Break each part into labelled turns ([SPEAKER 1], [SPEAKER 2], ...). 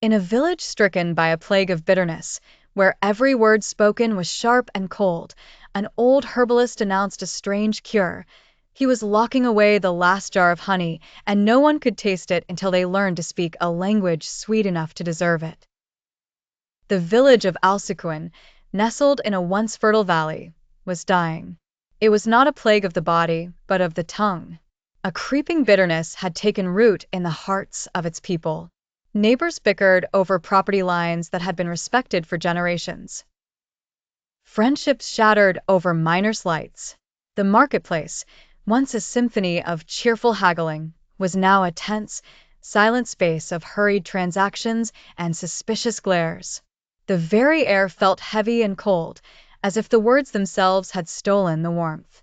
[SPEAKER 1] In a village stricken by a plague of bitterness, where every word spoken was sharp and cold, an old herbalist announced a strange cure. He was locking away the last jar of honey, and no one could taste it until they learned to speak a language sweet enough to deserve it. The village of Alsequin, nestled in a once fertile valley, was dying. It was not a plague of the body, but of the tongue. A creeping bitterness had taken root in the hearts of its people. Neighbors bickered over property lines that had been respected for generations. Friendships shattered over minor slights. The marketplace, once a symphony of cheerful haggling, was now a tense, silent space of hurried transactions and suspicious glares. The very air felt heavy and cold, as if the words themselves had stolen the warmth.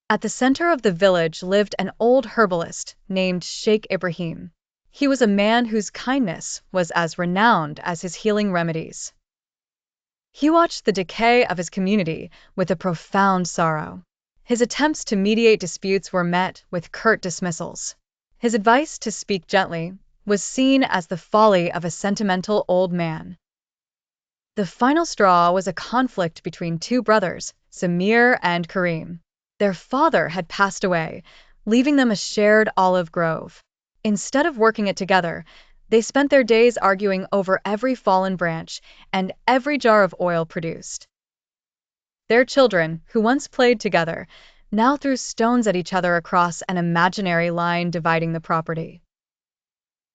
[SPEAKER 1] At the center of the village lived an old herbalist named Sheikh Ibrahim. He was a man whose kindness was as renowned as his healing remedies. He watched the decay of his community with a profound sorrow. His attempts to mediate disputes were met with curt dismissals. His advice to speak gently was seen as the folly of a sentimental old man. The final straw was a conflict between two brothers, Samir and Karim. Their father had passed away, leaving them a shared olive grove. Instead of working it together, they spent their days arguing over every fallen branch and every jar of oil produced. Their children, who once played together, now threw stones at each other across an imaginary line dividing the property.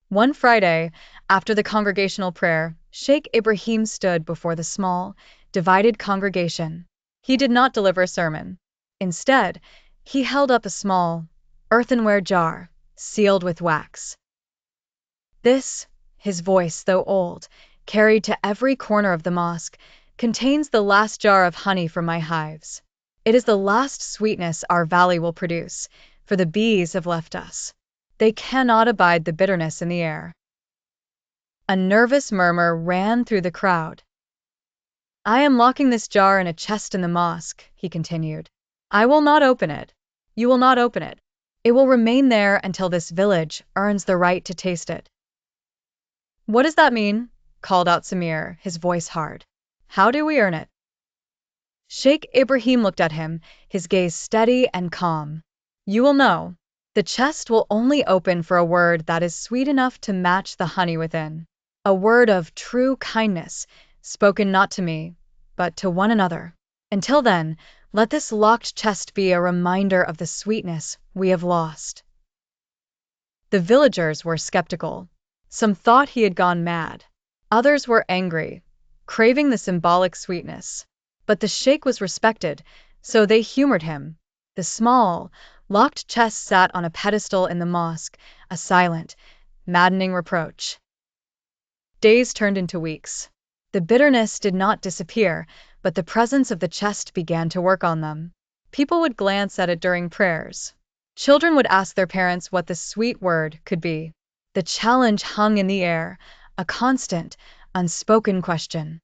[SPEAKER 1] One Friday, after the congregational prayer, Sheikh Ibrahim stood before the small, divided congregation. He did not deliver a sermon. Instead, he held up a small, earthenware jar, sealed with wax. This, his voice, though old, carried to every corner of the mosque, contains the last jar of honey from my hives. It is the last sweetness our valley will produce, for the bees have left us. They cannot abide the bitterness in the air. A nervous murmur ran through the crowd. I am locking this jar in a chest in the mosque, he continued. I will not open it. You will not open it. It will remain there until this village earns the right to taste it. What does that mean? Called out Samir, his voice hard. How do we earn it? Sheikh Ibrahim looked at him, his gaze steady and calm. You will know. The chest will only open for a word that is sweet enough to match the honey within. A word of true kindness, spoken not to me, but to one another. Until then, let this locked chest be a reminder of the sweetness we have lost. The villagers were skeptical. Some thought he had gone mad. Others were angry, craving the symbolic sweetness. But the sheikh was respected, so they humored him. The small, locked chest sat on a pedestal in the mosque, a silent, maddening reproach. Days turned into weeks. The bitterness did not disappear, but the presence of the chest began to work on them. People would glance at it during prayers. Children would ask their parents what the sweet word could be. The challenge hung in the air, a constant, unspoken question.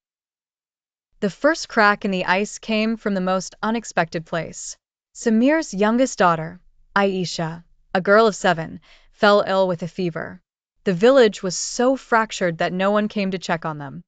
[SPEAKER 1] The first crack in the ice came from the most unexpected place. Samir's youngest daughter, Aisha, a girl of 7, fell ill with a fever. The village was so fractured that no one came to check on them.